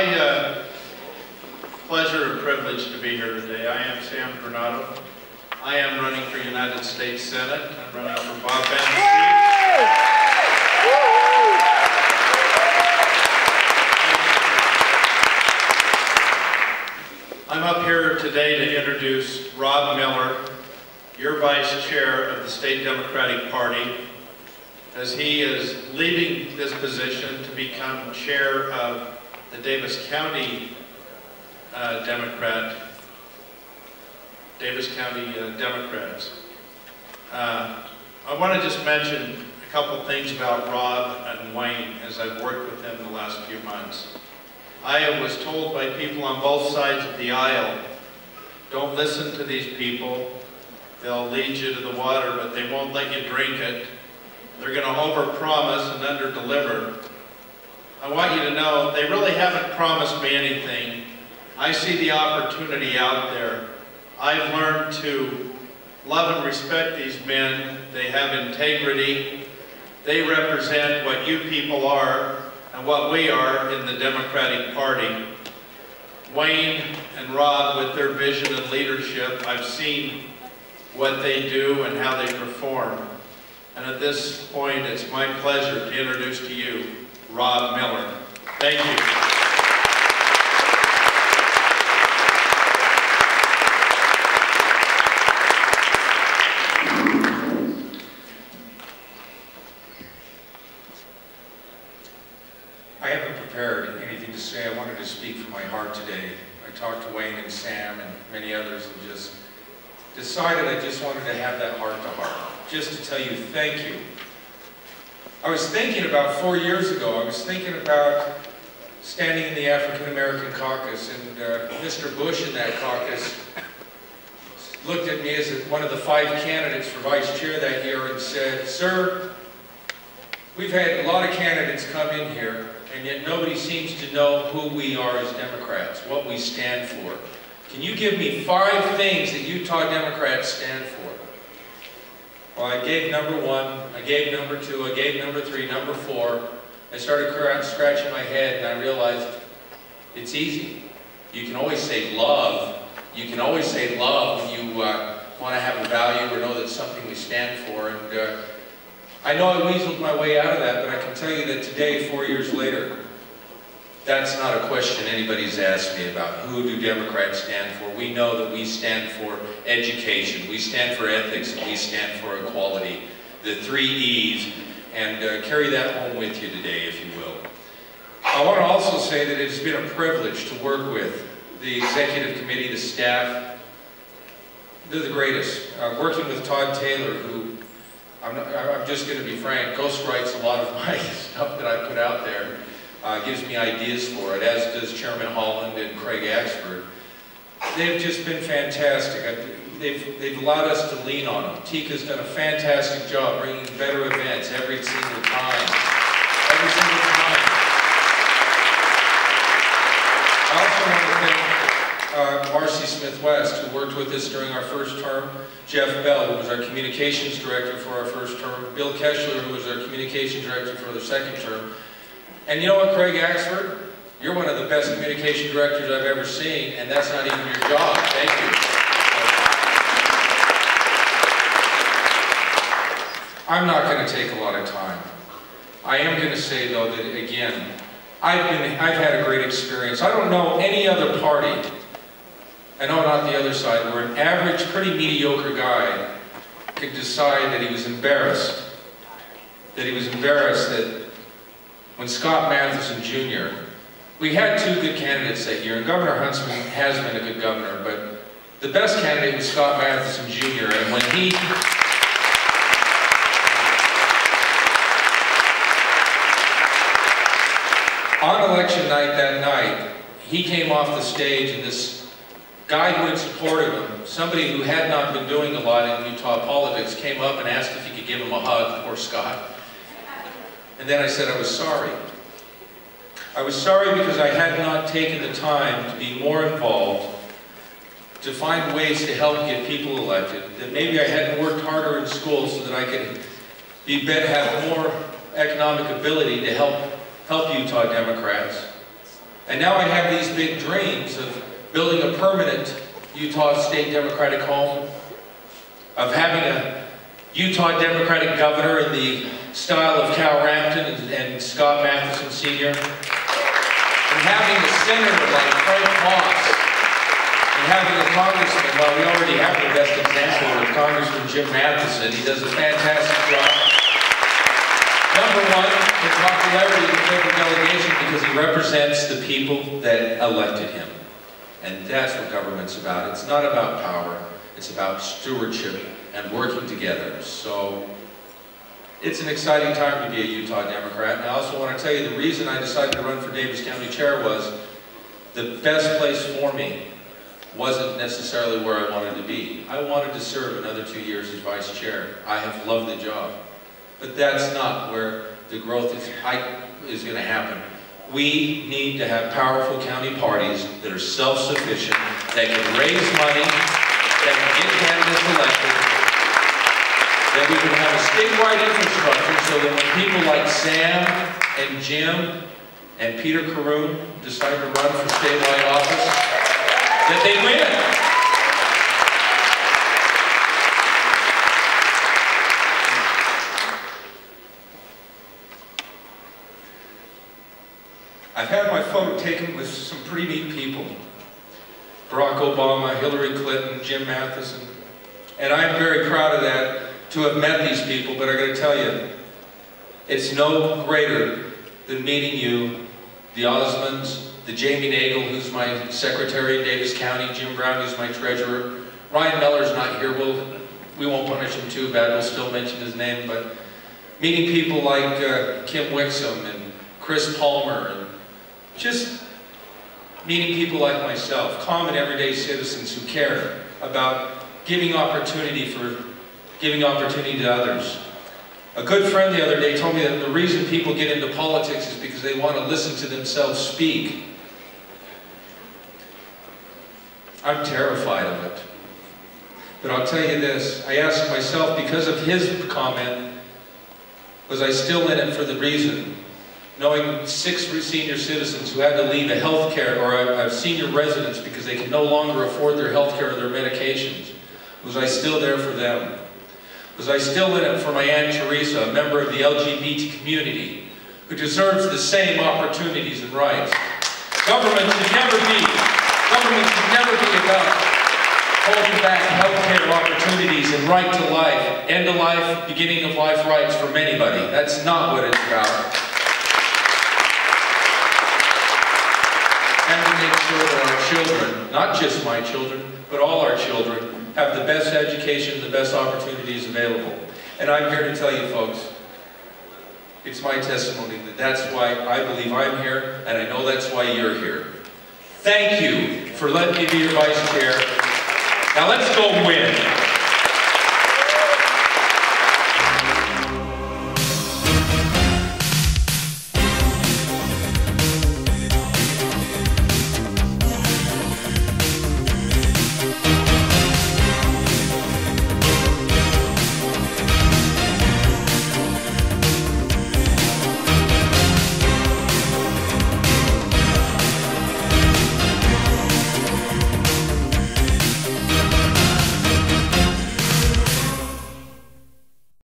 my pleasure and privilege to be here today. I am Sam Granato. I am running for United States Senate. I'm running for Bob Ben's seat. I'm up here today to introduce Rob Miller, your Vice Chair of the State Democratic Party, as he is leaving this position to become Chair of the Davis County Democrats. I want to just mention a couple things about Rob and Wayne as I've worked with them the last few months. I was told by people on both sides of the aisle, don't listen to these people. They'll lead you to the water, but they won't let you drink it. They're going to overpromise and underdeliver. I want you to know they really haven't promised me anything. I see the opportunity out there. I've learned to love and respect these men. They have integrity. They represent what you people are and what we are in the Democratic Party. Wayne and Rob, with their vision and leadership, I've seen what they do and how they perform. And at this point, it's my pleasure to introduce to you Rob Miller. Thank you. I haven't prepared anything to say. I wanted to speak from my heart today. I talked to Wayne and Sam and many others and just decided I just wanted to have that heart-to-heart, just to tell you thank you. I was thinking about 4 years ago, I was thinking about standing in the African American caucus, and Mr. Bush in that caucus looked at me as one of the 5 candidates for vice chair that year and said, "Sir, we've had a lot of candidates come in here, and yet nobody seems to know who we are as Democrats, what we stand for. Can you give me 5 things that Utah Democrats stand for?" Well, I gave number 1, I gave number 2, I gave number 3, number 4. I started scratching my head and I realized it's easy. You can always say love. You can always say love when you want to have a value or know that's something we stand for. And I know I weaseled my way out of that, but I can tell you that today, 4 years later, that's not a question anybody's asked me about. Who do Democrats stand for? We know that we stand for education, we stand for ethics, and we stand for equality. The 3 E's, and carry that home with you today, if you will. I want to also say that it's been a privilege to work with the executive committee, the staff. They're the greatest. Working with Todd Taylor, who, I'm just going to be frank, ghostwrites a lot of my stuff that I put out there. Gives me ideas for it, as does Chairman Holland and Craig Axford. They've just been fantastic. They've allowed us to lean on them. Tika's done a fantastic job bringing better events every single time. Every single time. I also want to thank Marcy Smith-West, who worked with us during our first term, Jeff Bell, who was our communications director for our first term, Bill Keshler, who was our communications director for the second term. And you know what, Craig Axford? You're one of the best communication directors I've ever seen, and that's not even your job. Thank you. I'm not going to take a lot of time. I am going to say, though, that again, I've had a great experience. I don't know any other party, I know not the other side, where an average, pretty mediocre guy could decide that he was embarrassed. That when Scott Matheson Jr., we had 2 good candidates that year, and Governor Huntsman has been a good governor, but the best candidate was Scott Matheson Jr., and when he... On election night that night, he came off the stage, and this guy who had supported him, somebody who had not been doing a lot in Utah politics, came up and asked if he could give him a hug, poor Scott. And then I said I was sorry. I was sorry because I had not taken the time to be more involved, to find ways to help get people elected, that maybe I hadn't worked harder in school so that I could have more economic ability to help Utah Democrats. And now I have these big dreams of building a permanent Utah State Democratic home, of having a Utah Democratic governor in the style of Cal Rampton and Scott Matheson Sr., and having a senator like Frank Moss, and having a congressman. Well, we already have the best example with Congressman Jim Matheson. He does a fantastic job. Number one, in popularity in the federal delegation because he represents the people that elected him. And that's what government's about. It's not about power. It's about stewardship and working together. So it's an exciting time to be a Utah Democrat. And I also want to tell you the reason I decided to run for Davis County Chair was the best place for me wasn't necessarily where I wanted to be. I wanted to serve another 2 years as Vice Chair. I have loved the job. But that's not where the growth is going to happen. We need to have powerful county parties that are self-sufficient, that can raise money, that can get candidates elected, that we can have a statewide infrastructure so that when people like Sam and Jim and Peter Caroon decide to run for statewide office, that they win. I've had my photo taken with some pretty neat people. Barack Obama, Hillary Clinton, Jim Matheson. And I'm very proud of that, to have met these people, but I gotta tell you, it's no greater than meeting you, the Osmonds, the Jamie Nagel, who's my secretary in Davis County, Jim Brown, who's my treasurer. Ryan Miller's not here, we won't punish him too bad, we'll still mention his name, but meeting people like Kim Wixom and Chris Palmer, and just meeting people like myself, common everyday citizens who care about giving opportunity to others. A good friend the other day told me that the reason people get into politics is because they want to listen to themselves speak. I'm terrified of it. But I'll tell you this, I asked myself, because of his comment, was I still in it for the reason? Knowing 6 senior citizens who had to leave a health care or a senior residence because they can no longer afford their health care or their medications. Was I still there for them? Was I still in it for my Aunt Teresa, a member of the LGBT community, who deserves the same opportunities and rights? Government should never be about holding back health care opportunities and right to life, end of life, beginning of life rights from anybody. That's not what it's about. And to make sure that our children, not just my children, but all our children, have the best education, the best opportunities available. And I'm here to tell you folks, it's my testimony that that's why I believe I'm here, and I know that's why you're here. Thank you for letting me be your vice chair. Now let's go win.